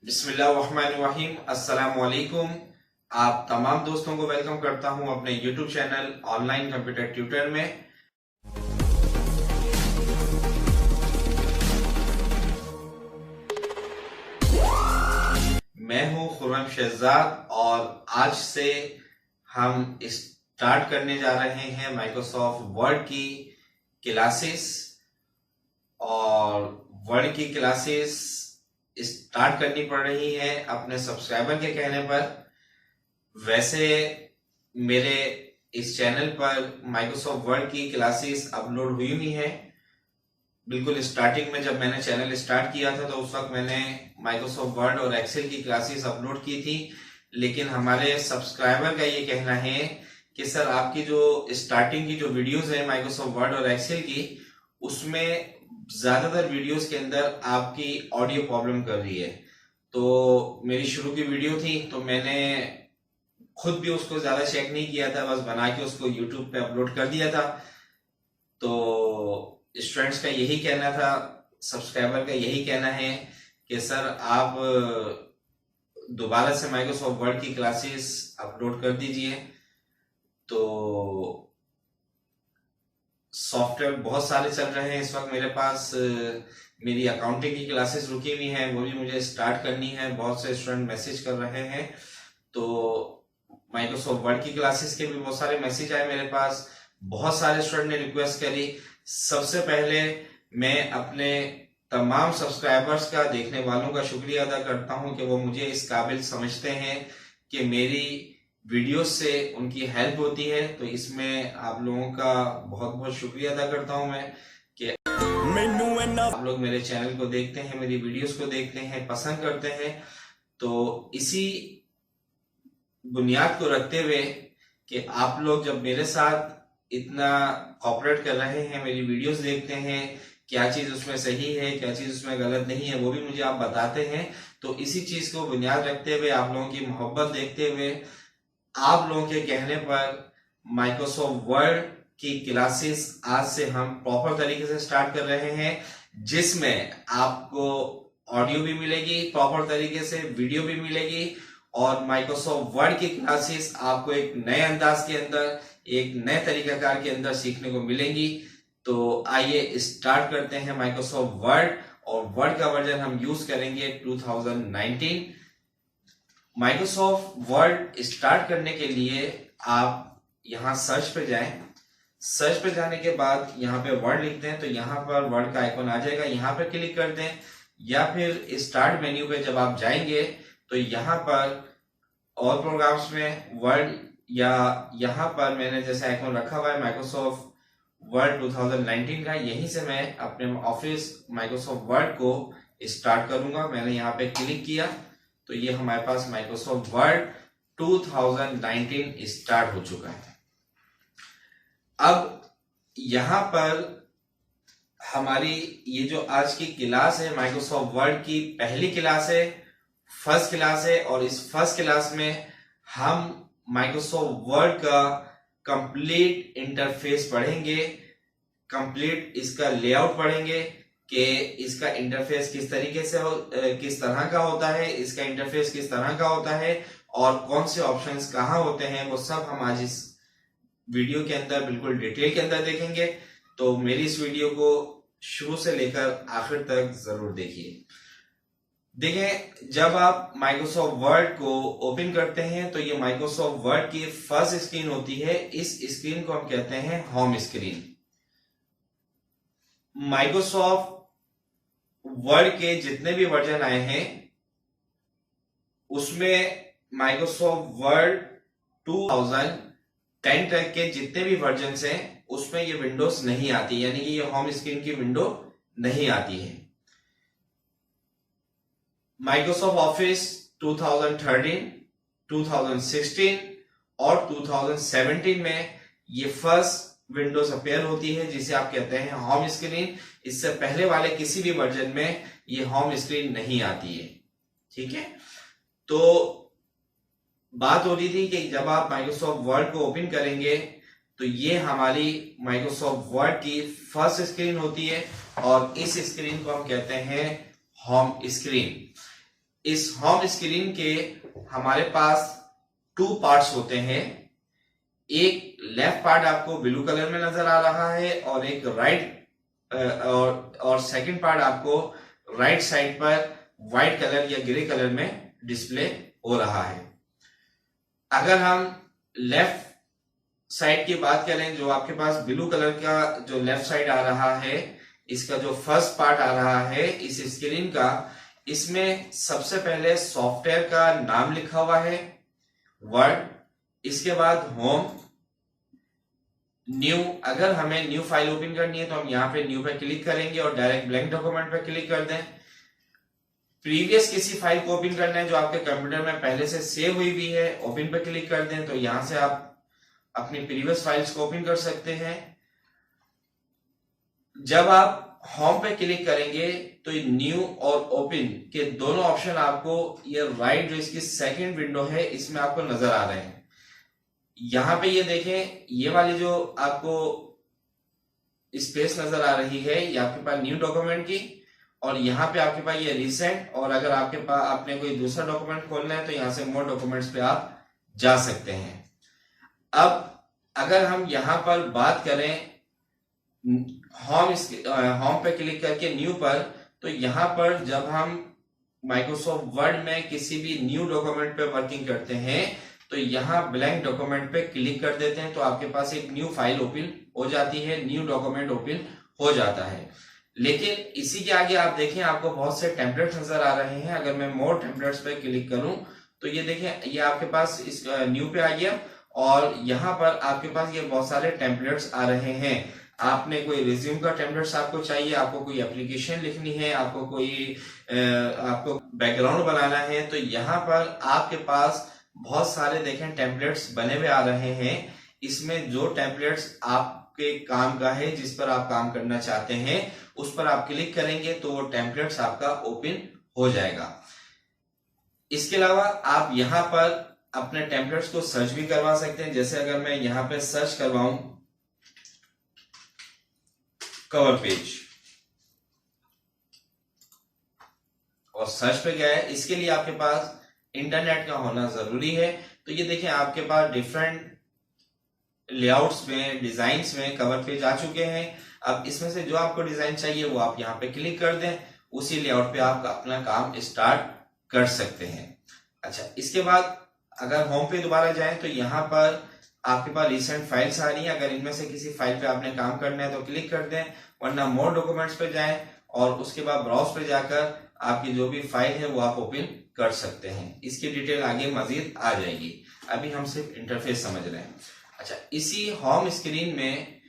बिस्मिल्लाहिर्रहमानिर्रहीम। अस्सलाम वालेकुम। आप तमाम दोस्तों को वेलकम करता हूं अपने YouTube channel online computer tutor में। मैं हूं खुर्रम शहजाद और आज से हम स्टार्ट करने जा रहे हैं माइक्रोसॉफ्ट वर्ड की क्लासेस। और वर्ड की क्लासेस स्टार्ट करनी पड़ रही है अपने सब्सक्राइबर के कहने पर। वैसे मेरे इस चैनल पर माइक्रोसॉफ्ट वर्ड की क्लासेस अपलोड हुई हुई हैं। बिल्कुल स्टार्टिंग में जब मैंने चैनल स्टार्ट किया था तो उस वक्त मैंने माइक्रोसॉफ्ट वर्ड और एक्सेल की क्लासेस अपलोड की थी, लेकिन हमारे सब्सक्राइबर का ये कहना है कि सर आपकी जो स्टार्टिंग की जो वीडियोस है माइक्रोसॉफ्ट वर्ड और एक्सेल की, उसमें ज्यादातर वीडियोस के अंदर आपकी ऑडियो प्रॉब्लम कर रही है। तो मेरी शुरू की वीडियो थी तो मैंने खुद भी उसको ज्यादा चेक नहीं किया था, बस बना के उसको यूट्यूब पे अपलोड कर दिया था। तो स्टूडेंट्स का यही कहना था, सब्सक्राइबर का यही कहना है कि सर आप दोबारा से माइक्रोसॉफ्ट वर्ड की क्लासेस अपलोड कर दीजिए। तो सॉफ्टवेयर बहुत सारे चल रहे हैं इस वक्त मेरे पास। मेरी अकाउंटिंग की क्लासेस रुकी हुई हैं, वो भी मुझे स्टार्ट करनी है। बहुत से स्टूडेंट मैसेज कर रहे हैं, तो माइक्रोसॉफ्ट वर्ड की क्लासेस के भी बहुत सारे मैसेज आए मेरे पास। बहुत सारे स्टूडेंट ने रिक्वेस्ट करी। सबसे पहले मैं अपने तमाम सब्सक्राइबर्स का, देखने वालों का शुक्रिया अदा करता हूं कि वो मुझे इस काबिल समझते हैं कि मेरी वीडियोस से उनकी हेल्प होती है। तो इसमें आप लोगों का बहुत बहुत शुक्रिया अदा करता हूं मैं कि आप लोग मेरे चैनल को देखते हैं, मेरी वीडियोस को देखते हैं, पसंद करते हैं। तो इसी बुनियाद को रखते हुए कि आप लोग जब मेरे साथ इतना कोऑपरेट कर रहे हैं, मेरी वीडियोस देखते हैं, क्या चीज उसमें सही है, क्या चीज उसमें गलत नहीं है, वो भी मुझे आप बताते हैं। तो इसी चीज को बुनियाद रखते हुए, आप लोगों की मोहब्बत देखते हुए, आप लोगों के कहने पर माइक्रोसॉफ्ट वर्ड की क्लासेस आज से हम प्रॉपर तरीके से स्टार्ट कर रहे हैं, जिसमें आपको ऑडियो भी मिलेगी प्रॉपर तरीके से, वीडियो भी मिलेगी, और माइक्रोसॉफ्ट वर्ड की क्लासेस आपको एक नए अंदाज के अंदर, एक नए तरीकाकार के अंदर सीखने को मिलेंगी। तो आइए स्टार्ट करते हैं माइक्रोसॉफ्ट वर्ड। और वर्ड का वर्जन हम यूज करेंगे 2019। माइक्रोसॉफ्ट वर्ड स्टार्ट करने के लिए आप यहां सर्च पे जाएं। सर्च पे जाने के बाद यहाँ पे वर्ड लिखते हैं तो यहाँ पर वर्ड का आइकॉन आ जाएगा, यहाँ पे क्लिक कर दें। या फिर स्टार्ट मेन्यू पे जब आप जाएंगे तो यहाँ पर ऑल प्रोग्राम्स में वर्ड, या यहाँ पर मैंने जैसे आइकॉन रखा हुआ है माइक्रोसॉफ्ट वर्ड 2019 का, यहीं से मैं अपने ऑफिस माइक्रोसॉफ्ट वर्ड को स्टार्ट करूंगा। मैंने यहाँ पे क्लिक किया तो ये हमारे पास माइक्रोसॉफ्ट वर्ड 2019 स्टार्ट हो चुका है। अब यहां पर हमारी ये जो आज की क्लास है माइक्रोसॉफ्ट वर्ड की पहली क्लास है, फर्स्ट क्लास है। और इस फर्स्ट क्लास में हम माइक्रोसॉफ्ट वर्ड का कंप्लीट इंटरफेस पढ़ेंगे, कंप्लीट इसका लेआउट पढ़ेंगे कि इसका इंटरफेस किस तरीके से किस तरह का होता है, इसका इंटरफेस किस तरह का होता है, और कौन से ऑप्शंस कहाँ होते हैं, वो सब हम आज इस वीडियो के अंदर बिल्कुल डिटेल के अंदर देखेंगे। तो मेरी इस वीडियो को शुरू से लेकर आखिर तक जरूर देखिए। देखें, जब आप माइक्रोसॉफ्ट वर्ड को ओपन करते हैं तो ये माइक्रोसॉफ्ट वर्ड की फर्स्ट स्क्रीन होती है। इस स्क्रीन को हम कहते हैं होम स्क्रीन। माइक्रोसॉफ्ट वर्ड के जितने भी वर्जन आए हैं उसमें माइक्रोसॉफ्ट वर्ड 2010 तक के जितने भी वर्जन हैं उसमें ये विंडोज नहीं आती, यानी कि ये होम स्क्रीन की विंडो नहीं आती है। माइक्रोसॉफ्ट ऑफिस 2013, 2016 और 2017 में ये फर्स्ट विंडोज अपेयर होती है जिसे आप कहते हैं होम स्क्रीन। इससे पहले वाले किसी भी वर्जन में ये होम स्क्रीन नहीं आती है। ठीक है, तो बात हो रही थी कि जब आप माइक्रोसॉफ्ट वर्ड को ओपन करेंगे तो ये हमारी माइक्रोसॉफ्ट वर्ड की फर्स्ट स्क्रीन होती है, और इस स्क्रीन को हम कहते हैं होम स्क्रीन। इस होम स्क्रीन के हमारे पास 2 पार्ट्स होते हैं। एक लेफ्ट पार्ट आपको ब्लू कलर में नजर आ रहा है और एक और सेकंड पार्ट आपको राइट साइड पर व्हाइट कलर या ग्रे कलर में डिस्प्ले हो रहा है। अगर हम लेफ्ट साइड की बात करें, जो आपके पास ब्लू कलर का जो लेफ्ट साइड आ रहा है, इसका जो फर्स्ट पार्ट आ रहा है इस स्क्रीन का, इसमें सबसे पहले सॉफ्टवेयर का नाम लिखा हुआ है, वर्ड, इसके बाद होम, न्यू। अगर हमें न्यू फाइल ओपन करनी है तो हम यहाँ पे न्यू पे क्लिक करेंगे और डायरेक्ट ब्लैंक डॉक्यूमेंट पे क्लिक कर दें। प्रीवियस किसी फाइल को ओपन करना है जो आपके कंप्यूटर में पहले से सेव हुई भी है, ओपन पे क्लिक कर दें तो यहां से आप अपनी प्रीवियस फाइल्स को ओपन कर सकते हैं। जब आप होम पे क्लिक करेंगे तो न्यू और ओपन के दोनों ऑप्शन आपको ये राइट जो इसकी सेकंड विंडो है इसमें आपको नजर आ रहे हैं। यहां पे ये देखें, ये वाली जो आपको स्पेस नजर आ रही है ये आपके पास न्यू डॉक्यूमेंट की, और यहाँ पे आपके पास ये रिसेंट, और अगर आपके पास आपने कोई दूसरा डॉक्यूमेंट खोलना है तो यहाँ से मोर डॉक्यूमेंट्स पे आप जा सकते हैं। अब अगर हम यहाँ पर बात करें होम पे क्लिक करके न्यू पर, तो यहाँ पर जब हम माइक्रोसॉफ्ट वर्ड में किसी भी न्यू डॉक्यूमेंट पे वर्किंग करते हैं तो यहाँ ब्लैंक डॉक्यूमेंट पे क्लिक कर देते हैं तो आपके पास एक न्यू फाइल ओपन हो जाती है, न्यू डॉक्यूमेंट ओपन हो जाता है। लेकिन इसी के आगे आप देखें आपको बहुत से टेम्पलेट्स नजर आ रहे हैं। अगर मैं मोर टेम्पलेट्स पे क्लिक करूं तो ये देखें, ये आपके पास इस न्यू पे आ गया और यहाँ पर आपके पास ये बहुत सारे टेम्पलेट्स आ रहे हैं। आपने कोई रिज्यूम का टेम्पलेट्स आपको चाहिए, आपको कोई एप्लीकेशन लिखनी है, आपको कोई आपको बैकग्राउंड बनाना है, तो यहाँ पर आपके पास बहुत सारे देखें टेम्पलेट्स बने हुए आ रहे हैं। इसमें जो टेम्पलेट्स आपके काम का है, जिस पर आप काम करना चाहते हैं, उस पर आप क्लिक करेंगे तो वो टेम्पलेट्स आपका ओपन हो जाएगा। इसके अलावा आप यहाँ पर अपने टेम्पलेट्स को सर्च भी करवा सकते हैं। जैसे अगर मैं यहाँ पे सर्च करवाऊं कवर पेज और सर्च पे गया है, इसके लिए आपके पास इंटरनेट का होना जरूरी है। तो ये देखें आपके पास डिफरेंट लेआउट्स में, डिजाइन्स में कवर पेज आ चुके हैं। अब इसमें से जो आपको डिजाइन चाहिए वो आप यहाँ पे क्लिक कर दें, उसी लेआउट पे आप अपना काम स्टार्ट कर सकते हैं। अच्छा, इसके बाद अगर होम पे दोबारा जाएं तो यहाँ पर आपके पास रिसेंट फाइल्स आ रही हैं। अगर इनमें से किसी फाइल पे आपने काम करना है तो क्लिक कर दें, वरना मोर डॉक्यूमेंट्स पे जाएं और उसके बाद ब्राउज पे जाकर आपकी जो भी फाइल है वो आप ओपन कर सकते हैं। इसकी डिटेल आगे मजीद आ जाएगी, अभी हम सिर्फ इंटरफेस समझ रहे हैं। अच्छा, इसी होम स्क्रीन में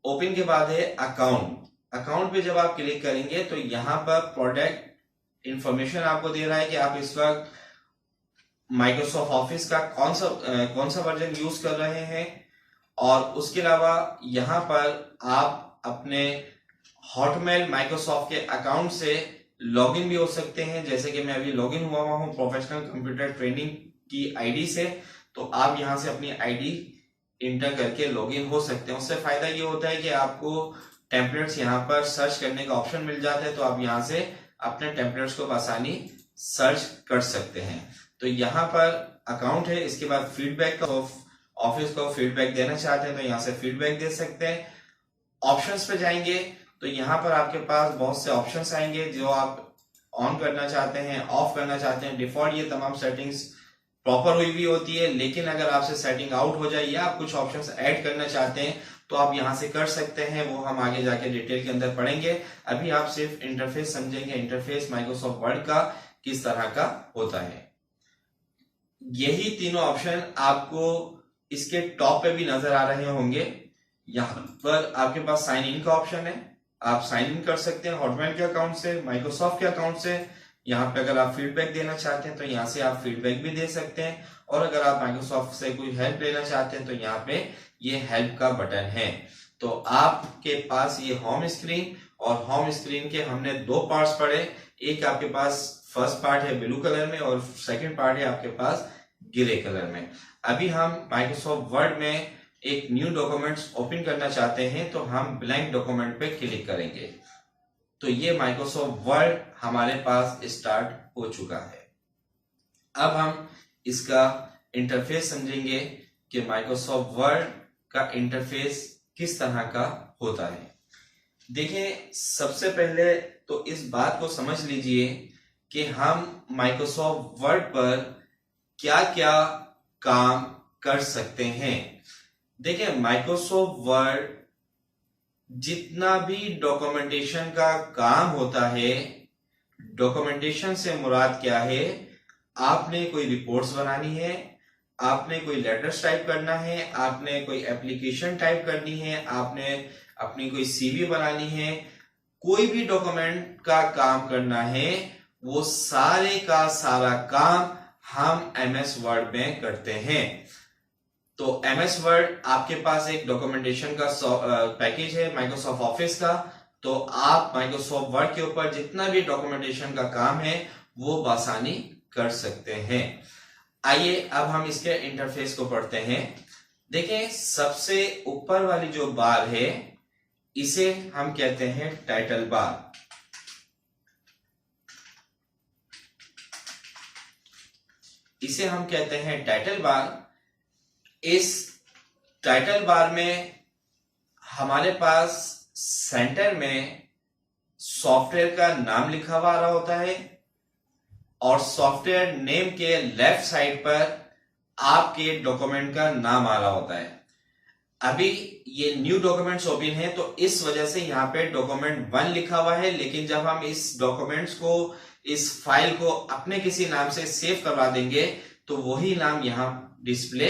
ओपन के बाद है अकाउंट। अकाउंट पे जब आप क्लिक करेंगे तो यहाँ पर प्रोडक्ट इंफॉर्मेशन आपको दे रहा है कि आप इस वक्त माइक्रोसॉफ्ट ऑफिस का कौन सा वर्जन यूज कर रहे हैं, और उसके अलावा यहाँ पर आप अपने हॉटमेल माइक्रोसॉफ्ट के अकाउंट से लॉगिन भी हो सकते हैं। जैसे कि मैं अभी लॉगिन हुआ हूँ प्रोफेशनल कंप्यूटर ट्रेनिंग की आईडी से, तो आप यहाँ से अपनी आईडी इंटर करके लॉगिन हो सकते हैं। उससे फायदा ये होता है कि आपको टेम्पलेट्स यहाँ पर सर्च करने का ऑप्शन मिल जाता है, तो आप यहाँ से अपने टेम्पलेट्स को आसानी सर्च कर सकते हैं। तो यहाँ पर अकाउंट है, इसके बाद फीडबैक का, ऑफिस को फीडबैक देना चाहते हैं तो यहाँ से फीडबैक दे सकते हैं। ऑप्शंस पे जाएंगे तो यहाँ पर आपके पास बहुत से ऑप्शंस आएंगे जो आप ऑन करना चाहते हैं, ऑफ करना चाहते हैं। डिफॉल्ट ये तमाम सेटिंग्स प्रॉपर हुई भी होती है, लेकिन अगर आपसे सेटिंग आउट हो जाए या आप कुछ ऑप्शंस ऐड करना चाहते हैं तो आप यहाँ से कर सकते हैं। वो हम आगे जाके डिटेल के अंदर पढ़ेंगे। अभी आप सिर्फ इंटरफेस समझेंगे, इंटरफेस माइक्रोसॉफ्ट वर्ड का किस तरह का होता है। यही तीनों ऑप्शन आपको इसके टॉप पे भी नजर आ रहे होंगे। यहाँ पर आपके पास साइन इन का ऑप्शन है, आप साइन इन कर सकते हैं हॉटमेल के अकाउंट से, माइक्रोसॉफ्ट के अकाउंट से। यहाँ पे अगर आप फीडबैक देना चाहते हैं तो यहाँ से आप फीडबैक भी दे सकते हैं, और अगर आप माइक्रोसॉफ्ट से कोई हेल्प लेना चाहते हैं तो यहाँ पे ये हेल्प का बटन है। तो आपके पास ये होम स्क्रीन, और होम स्क्रीन के हमने 2 पार्ट्स पढ़े। एक आपके पास फर्स्ट पार्ट है ब्लू कलर में और सेकंड पार्ट है आपके पास ग्रे कलर में। अभी हम माइक्रोसॉफ्ट वर्ड में एक न्यू डॉक्यूमेंट्स ओपन करना चाहते हैं तो हम ब्लैंक डॉक्यूमेंट पे क्लिक करेंगे। तो ये माइक्रोसॉफ्ट वर्ड हमारे पास स्टार्ट हो चुका है। अब हम इसका इंटरफेस समझेंगे कि माइक्रोसॉफ्ट वर्ड का इंटरफेस किस तरह का होता है। देखिए, सबसे पहले तो इस बात को समझ लीजिए कि हम माइक्रोसॉफ्ट वर्ड पर क्या क्या काम कर सकते हैं। देखिए, माइक्रोसॉफ्ट वर्ड जितना भी डॉक्यूमेंटेशन का काम होता है, डॉक्यूमेंटेशन से मुराद क्या है, आपने कोई रिपोर्ट्स बनानी है, आपने कोई लेटर्स टाइप करना है, आपने कोई एप्लीकेशन टाइप करनी है, आपने अपनी कोई सीवी बनानी है, कोई भी डॉक्यूमेंट का काम करना है, वो सारे का सारा काम हम एमएस वर्ड में करते हैं। तो एमएस वर्ड आपके पास एक डॉक्यूमेंटेशन का पैकेज है माइक्रोसॉफ्ट ऑफिस का, तो आप माइक्रोसॉफ्ट वर्ड के ऊपर जितना भी डॉक्यूमेंटेशन का काम है वो बासानी कर सकते हैं। आइए अब हम इसके इंटरफेस को पढ़ते हैं। देखें, सबसे ऊपर वाली जो बार है इसे हम कहते हैं टाइटल बार। इसे हम कहते हैं टाइटल बार। इस टाइटल बार में हमारे पास सेंटर में सॉफ्टवेयर का नाम लिखा हुआ आ रहा होता है और सॉफ्टवेयर नेम के लेफ्ट साइड पर आपके डॉक्यूमेंट का नाम आ रहा होता है। अभी ये न्यू डॉक्यूमेंट्स ओपन है तो इस वजह से यहाँ पे डॉक्यूमेंट 1 लिखा हुआ है, लेकिन जब हम इस डॉक्यूमेंट्स को, इस फाइल को अपने किसी नाम से सेव करवा देंगे तो वही नाम यहाँ डिस्प्ले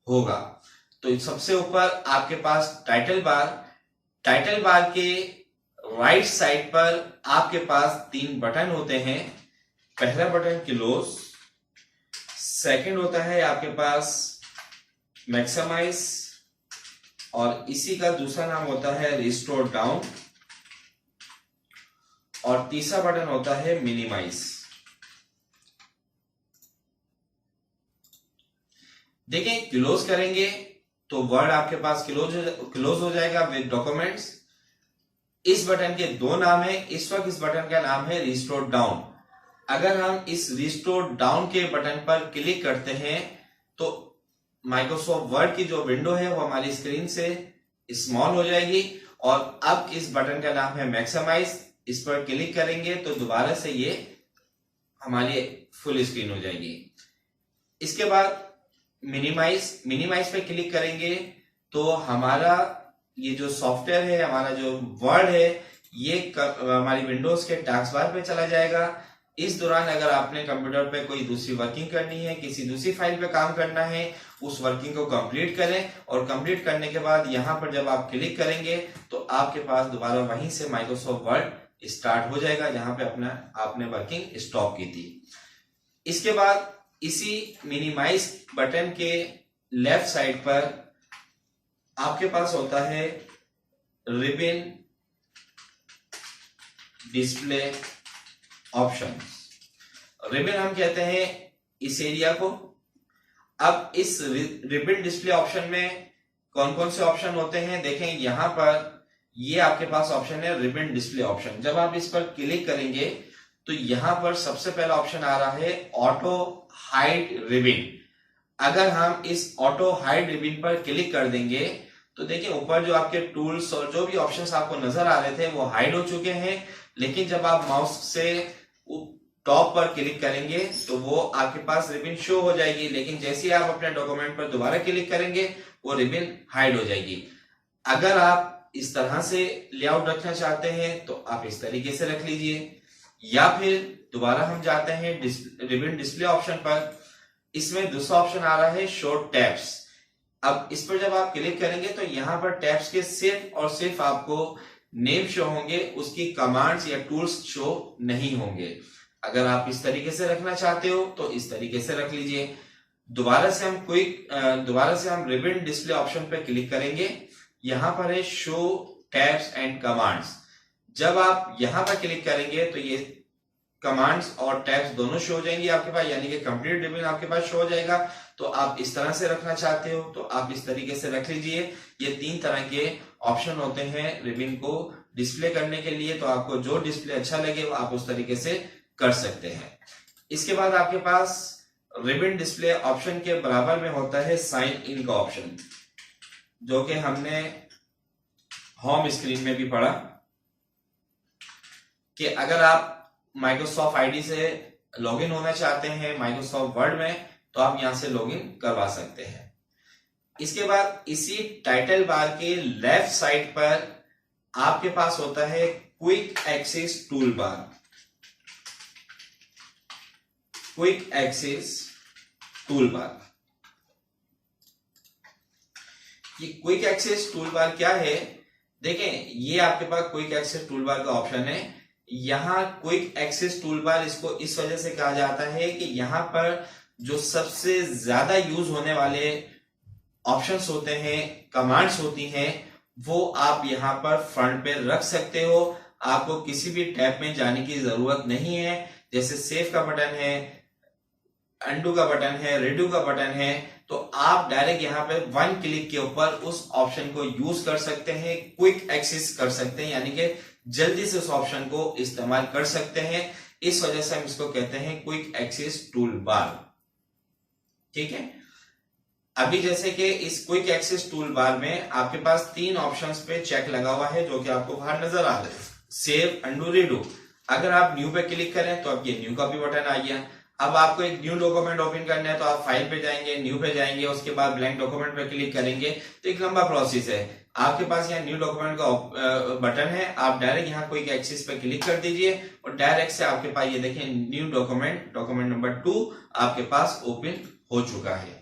होगा। तो सबसे ऊपर आपके पास टाइटल बार के राइट साइड पर आपके पास 3 बटन होते हैं। पहला बटन क्लोज, सेकंड होता है आपके पास मैक्सिमाइज और इसी का दूसरा नाम होता है रिस्टोर डाउन और तीसरा बटन होता है मिनिमाइज। देखें, क्लोज करेंगे तो वर्ड आपके पास क्लोज हो जाएगा विद डॉक्यूमेंट्स। इस बटन के 2 नाम है। इस वक्त इस बटन का नाम है रिस्टोर डाउन। अगर हम इस रिस्टोर डाउन के बटन पर क्लिक करते हैं तो माइक्रोसॉफ्ट वर्ड की जो विंडो है वो हमारी स्क्रीन से स्मॉल हो जाएगी। और अब इस बटन का नाम है मैक्सिमाइज। इस पर क्लिक करेंगे तो दोबारा से ये हमारी फुल स्क्रीन हो जाएगी। इसके बाद मिनिमाइज पे क्लिक करेंगे तो हमारा ये जो सॉफ्टवेयर है, हमारा जो वर्ड है, ये हमारी विंडोज के टास्क बार पे चला जाएगा। इस दौरान अगर आपने कंप्यूटर पे कोई दूसरी वर्किंग करनी है, किसी दूसरी फाइल पे काम करना है, उस वर्किंग को कंप्लीट करें और कंप्लीट करने के बाद यहाँ पर जब आप क्लिक करेंगे तो आपके पास दोबारा वहीं से माइक्रोसॉफ्ट वर्ड स्टार्ट हो जाएगा जहां पे आपने वर्किंग स्टॉप की थी। इसके बाद इसी मिनिमाइज बटन के लेफ्ट साइड पर आपके पास होता है रिबन डिस्प्ले ऑप्शन। रिबन हम कहते हैं इस एरिया को। अब इस रिबन डिस्प्ले ऑप्शन में कौन कौन से ऑप्शन होते हैं देखें। यहां पर ये आपके पास ऑप्शन है रिबन डिस्प्ले ऑप्शन। जब आप इस पर क्लिक करेंगे तो यहां पर सबसे पहला ऑप्शन आ रहा है ऑटो हाइड रिबन। अगर हम इस ऑटो हाइड रिबन पर क्लिक कर देंगे तो देखिए ऊपर जो आपके टूल्स और जो भी ऑप्शंस आपको नजर आ रहे थे वो हाइड हो चुके हैं। लेकिन जब आप माउस से टॉप पर क्लिक करेंगे तो वो आपके पास रिबन शो हो जाएगी, लेकिन जैसे ही आप अपने डॉक्यूमेंट पर दोबारा क्लिक करेंगे वो रिबन हाइड हो जाएगी। अगर आप इस तरह से लेआउट रखना चाहते हैं तो आप इस तरीके से रख लीजिए, या फिर दोबारा हम जाते हैं रिबन डिस्प्ले ऑप्शन पर। इसमें दूसरा ऑप्शन आ रहा है शो टैब्स। अब इस पर जब आप क्लिक करेंगे तो यहाँ पर टैब्स के सिर्फ और सिर्फ आपको नेम शो होंगे, उसकी कमांड्स या टूल्स शो नहीं होंगे। अगर आप इस तरीके से रखना चाहते हो तो इस तरीके से रख लीजिए। दोबारा से हम रिबन डिस्प्ले ऑप्शन पर क्लिक करेंगे। यहां पर है शो टैब्स एंड कमांड्स। जब आप यहां पर क्लिक करेंगे तो ये कमांड्स और टैब्स दोनों शो हो जाएंगे आपके पास, यानी कि कंप्लीट रिबन आपके पास शो हो जाएगा। तो आप इस तरह से रखना चाहते हो तो आप इस तरीके से रख लीजिए। ये 3 तरह के ऑप्शन होते हैं रिबन को डिस्प्ले करने के लिए, तो आपको जो डिस्प्ले अच्छा लगे वो आप उस तरीके से कर सकते हैं। इसके बाद आपके पास रिबन डिस्प्ले ऑप्शन के बराबर में होता है साइन इन का ऑप्शन, जो कि हमने होम स्क्रीन में भी पढ़ा कि अगर आप माइक्रोसॉफ्ट आईडी से लॉगिन होना चाहते हैं माइक्रोसॉफ्ट वर्ड में, तो आप यहां से लॉगिन करवा सकते हैं। इसके बाद इसी टाइटल बार के लेफ्ट साइड पर आपके पास होता है quick access tool bar. Quick access tool bar, ये क्विक एक्सेस टूल बार क्या है? देखें, ये आपके पास क्विक एक्सेस टूल बार का ऑप्शन है। यहां क्विक एक्सेस टूल बार इसको इस वजह से कहा जाता है कि यहां पर जो सबसे ज्यादा यूज होने वाले ऑप्शंस होते हैं, कमांड्स होती हैं, वो आप यहां पर फ्रंट पे रख सकते हो। आपको किसी भी टैब में जाने की जरूरत नहीं है। जैसे सेव का बटन है, अंडू का बटन है, रेडू का बटन है, तो आप डायरेक्ट यहां पे वन क्लिक के ऊपर उस ऑप्शन को यूज कर सकते हैं, क्विक एक्सेस कर सकते हैं, यानी कि जल्दी से उस ऑप्शन को इस्तेमाल कर सकते हैं। इस वजह से हम इसको कहते हैं क्विक एक्सेस टूल बार। ठीक है, अभी जैसे कि इस क्विक एक्सेस टूल बार में आपके पास 3 ऑप्शंस पे चेक लगा हुआ है, जो कि आपको बाहर नजर आ रहे हैं, सेव, अंडू, रीडू। अगर आप न्यू पे क्लिक करें तो अब ये न्यू का भी बटन आ गया। अब आपको एक न्यू डॉक्यूमेंट ओपन करना है तो आप फाइल पे जाएंगे, न्यू पे जाएंगे, उसके बाद ब्लैंक डॉक्यूमेंट पे क्लिक करेंगे, तो एक लंबा प्रोसेस है। आपके पास यहाँ न्यू डॉक्यूमेंट का बटन है, आप डायरेक्ट यहाँ क्विक एक्सेस पे क्लिक कर दीजिए और डायरेक्ट से आपके पास ये देखें न्यू डॉक्यूमेंट, डॉक्यूमेंट नंबर 2 आपके पास ओपन हो चुका है।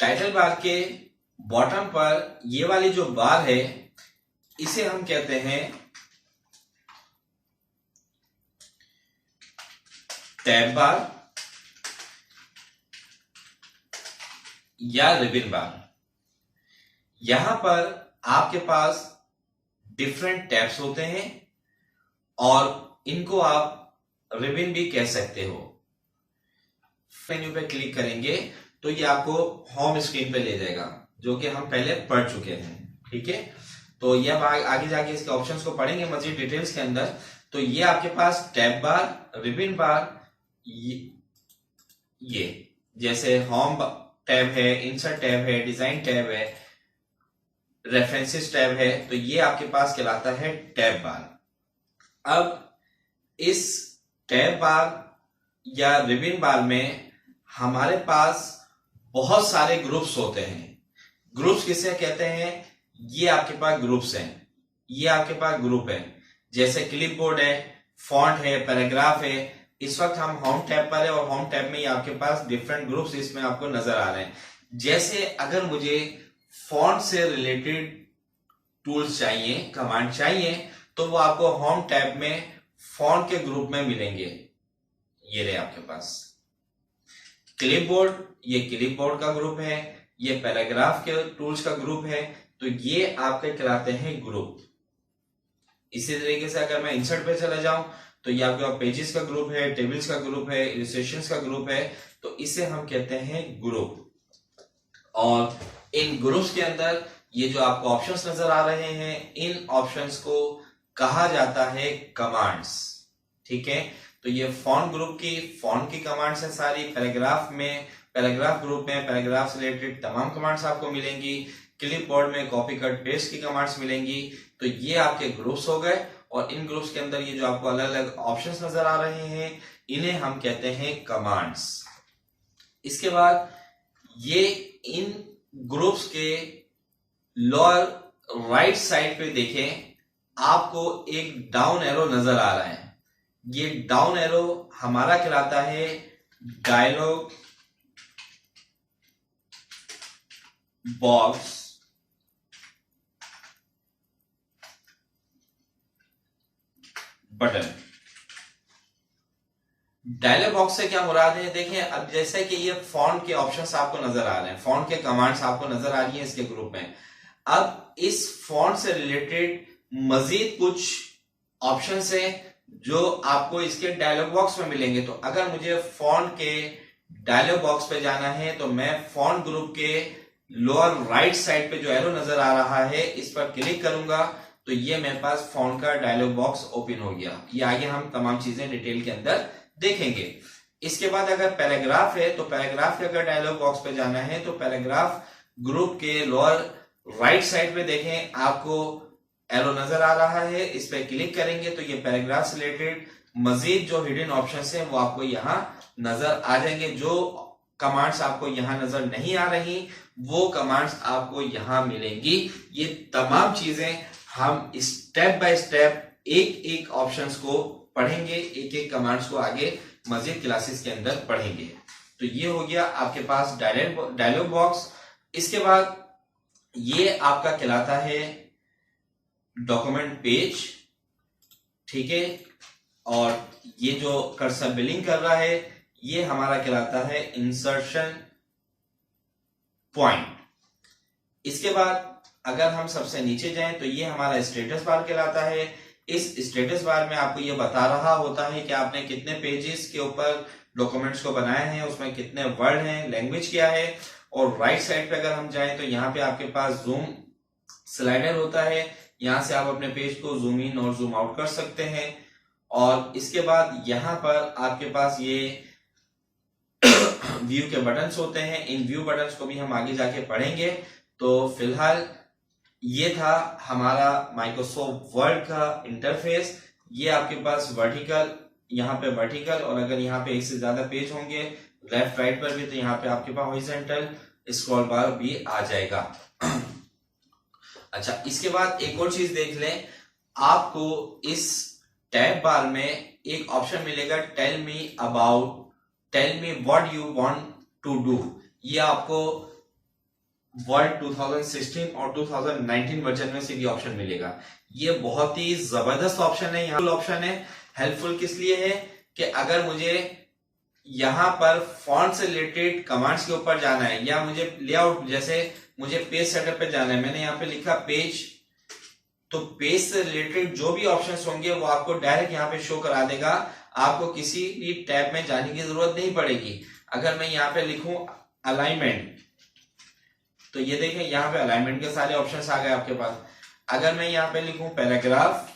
टाइटल बार के बॉटम पर ये वाली जो बार है, इसे हम कहते हैं टैब बार या रिबन बार। यहां पर आपके पास डिफरेंट टैब्स होते हैं और इनको आप रिबन भी कह सकते हो। मेन्यू पे क्लिक करेंगे तो ये आपको होम स्क्रीन पे ले जाएगा, जो कि हम पहले पढ़ चुके हैं। ठीक है, तो ये आगे जाके इसके ऑप्शंस को पढ़ेंगे मजीद डिटेल्स के अंदर। तो ये आपके पास टैब बार, रिबन बार, ये जैसे होम टैब है, इंसर्ट टैब है, डिजाइन टैब है, रेफरेंसेस टैब है, तो ये आपके पास कहलाता है टैब बार। अब इस टैब बार या रिबन बार में हमारे पास बहुत सारे ग्रुप्स होते हैं। ग्रुप्स किसे कहते हैं? ये आपके पास ग्रुप्स हैं, ये आपके पास ग्रुप है। जैसे क्लिपबोर्ड है, फॉन्ट है, पैराग्राफ है। इस वक्त हम होम टैब पर है और होम टैब में ही आपके पास डिफरेंट ग्रुप्स इसमें आपको नजर आ रहे हैं। जैसे अगर मुझे फॉन्ट से रिलेटेड टूल्स चाहिए, कमांड चाहिए, तो वो आपको होम टैब में फॉन्ट के ग्रुप में मिलेंगे। ये रहे आपके पास क्लिपबोर्ड, ये क्लिपबोर्ड का ग्रुप है, ये पैराग्राफ के टूल्स का ग्रुप है, तो ये आपके कहलाते हैं ग्रुप। इसी तरीके से अगर मैं इंसर्ट पे चला जाऊं तो ये आपके पास पेजेस का ग्रुप है, टेबल्स का ग्रुप है, इलस्ट्रेशंस का ग्रुप है, तो इसे हम कहते हैं ग्रुप। और इन ग्रुप्स के अंदर ये जो आपको ऑप्शंस नजर आ रहे हैं, इन ऑप्शंस को कहा जाता है कमांड्स। ठीक है, तो ये फॉन्ट ग्रुप की फॉन्ट की कमांड्स है सारी। पैराग्राफ में, पैराग्राफ ग्रुप में पैराग्राफ से रिलेटेड तमाम कमांड्स आपको मिलेंगी। क्लिपबोर्ड में कॉपी कट पेस्ट की कमांड्स मिलेंगी। तो ये आपके ग्रुप्स हो गए और इन ग्रुप्स के अंदर ये जो आपको अलग अलग ऑप्शंस नजर आ रहे हैं, इन्हें हम कहते हैं कमांड्स। इसके बाद ये इन ग्रुप्स के लोअर राइट साइड पे देखें, आपको एक डाउन एरो नजर आ रहा है। ये डाउन एरो हमारा कहलाता है dialog box button. Dialog box से क्या मुराद है? देखें, अब जैसे कि ये फॉन्ट के ऑप्शंस आपको नजर आ रहे हैं, फॉन्ट के कमांड्स आपको नजर आ रही हैं इसके ग्रुप में। अब इस फॉन्ट से रिलेटेड मजीद कुछ ऑप्शंस हैं जो आपको इसके डायलॉग बॉक्स में मिलेंगे। तो अगर मुझे फॉन्ट के डायलॉग बॉक्स पे जाना है तो मैं फॉन्ट ग्रुप के लोअर राइट साइड पे जो एरो नजर आ रहा है, इस पर क्लिक करूंगा तो ये मेरे पास फॉन्ट का डायलॉग बॉक्स ओपन हो गया। ये आगे हम तमाम चीजें डिटेल के अंदर देखेंगे। इसके बाद अगर पैराग्राफ है तो पैराग्राफ के अगर डायलॉग बॉक्स पे जाना है तो पैराग्राफ ग्रुप के लोअर राइट साइड पे देखें आपको एरो नजर आ रहा है, इस पे क्लिक करेंगे तो ये पैराग्राफ से रिलेटेड मजीद जो हिडन ऑप्शंस हैं वो आपको यहाँ नजर आ जाएंगे। जो कमांड्स आपको यहाँ नजर नहीं आ रही वो कमांड्स आपको यहाँ मिलेंगी। ये तमाम चीजें हम स्टेप बाय स्टेप एक एक ऑप्शंस को पढ़ेंगे, एक एक कमांड्स को आगे मजीद क्लासेस के अंदर पढ़ेंगे। तो ये हो गया आपके पास डायलॉग बॉक्स। इसके बाद ये आपका कहलाता है डॉक्यूमेंट पेज, ठीक है। और ये जो कर्सर बिलिंग कर रहा है ये हमारा कहलाता है इंसर्शन पॉइंट। इसके बाद अगर हम सबसे नीचे जाएं तो ये हमारा स्टेटस बार कहलाता है। इस स्टेटस बार में आपको ये बता रहा होता है कि आपने कितने पेजेस के ऊपर डॉक्यूमेंट्स को बनाए हैं, उसमें कितने वर्ड हैं, लैंग्वेज क्या है। और राइट साइड पे अगर हम जाएं तो यहाँ पे आपके पास जूम स्लाइडर होता है, यहाँ से आप अपने पेज को जूम इन और जूम आउट कर सकते हैं। और इसके बाद यहाँ पर आपके पास ये व्यू के बटन्स होते हैं, इन व्यू बटन्स को भी हम आगे जाके पढ़ेंगे। तो फिलहाल ये था हमारा माइक्रोसॉफ्ट वर्ड का इंटरफेस। ये आपके पास वर्टिकल, यहाँ पे वर्टिकल, और अगर यहाँ पे एक से ज्यादा पेज होंगे लेफ्ट राइट पर भी तो यहाँ पे आपके पास हॉरिजॉन्टल स्क्रॉल बार भी आ जाएगा। अच्छा, इसके बाद एक और चीज देख लें, आपको इस टैब बार में एक ऑप्शन मिलेगा tell me what you want to do. ये आपको वर्ड 2016 और 2019 वर्जन में से भी ऑप्शन मिलेगा। ये बहुत ही जबरदस्त ऑप्शन है, यहाँ ऑप्शन है। हेल्पफुल किस लिए है कि अगर मुझे यहाँ पर फॉन्ट से रिलेटेड कमांड्स के ऊपर जाना है या मुझे लेआउट, जैसे मुझे पेज सेटअप पे जाना है, मैंने यहाँ पे लिखा पेज, तो पेज से रिलेटेड जो भी ऑप्शंस होंगे वो आपको डायरेक्ट यहाँ पे शो करा देगा। आपको किसी भी टैब में जाने की जरूरत नहीं पड़ेगी। अगर मैं यहाँ पे लिखूं अलाइनमेंट तो ये देखें यहाँ पे अलाइनमेंट के सारे ऑप्शंस आ गए आपके पास। अगर मैं यहाँ पे लिखूं पैराग्राफ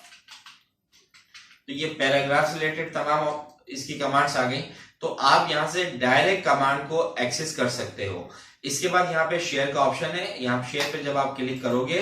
तो ये पैराग्राफ से रिलेटेड तमाम इसकी कमांड्स आ गई। तो आप यहाँ से डायरेक्ट कमांड को एक्सेस कर सकते हो। इसके बाद यहाँ पे शेयर का ऑप्शन है, यहाँ शेयर पे जब आप क्लिक करोगे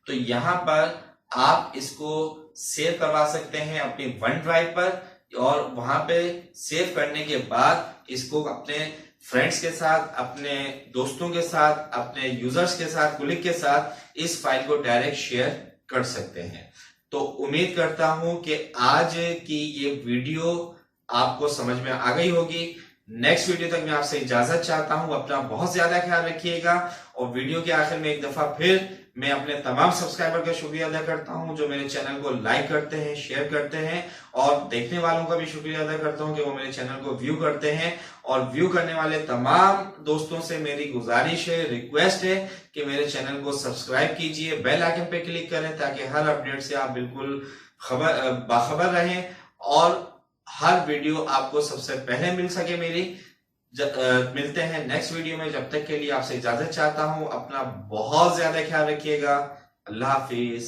तो यहाँ पर आप इसको सेव करवा सकते हैं अपनी वन ड्राइव पर, और वहां पे सेव करने के बाद इसको अपने फ्रेंड्स के साथ, अपने दोस्तों के साथ, अपने यूजर्स के साथ, कुलीग के साथ इस फाइल को डायरेक्ट शेयर कर सकते हैं। तो उम्मीद करता हूं कि आज की ये वीडियो आपको समझ में आ गई होगी। नेक्स्ट वीडियो तक मैं आपसे इजाजत चाहता हूं। अपना बहुत ज्यादा ख्याल रखिएगा। और वीडियो के आखिर में एक दफा फिर मैं अपने तमाम सब्सक्राइबर का शुक्रिया अदा करता हूं जो मेरे चैनल को लाइक करते हैं, शेयर करते हैं, और देखने वालों का भी शुक्रिया अदा करता हूं कि वो मेरे चैनल को व्यू करते हैं। और व्यू करने वाले तमाम दोस्तों से मेरी गुजारिश है, रिक्वेस्ट है कि मेरे चैनल को सब्सक्राइब कीजिए, बेल आइकन पे क्लिक करें ताकि हर अपडेट से आप बिल्कुल बाखबर रहें और हर वीडियो आपको सबसे पहले मिल सके मेरी। मिलते हैं नेक्स्ट वीडियो में। जब तक के लिए आपसे इजाजत चाहता हूं। अपना बहुत ज्यादा ख्याल रखिएगा। अल्लाह हाफिज।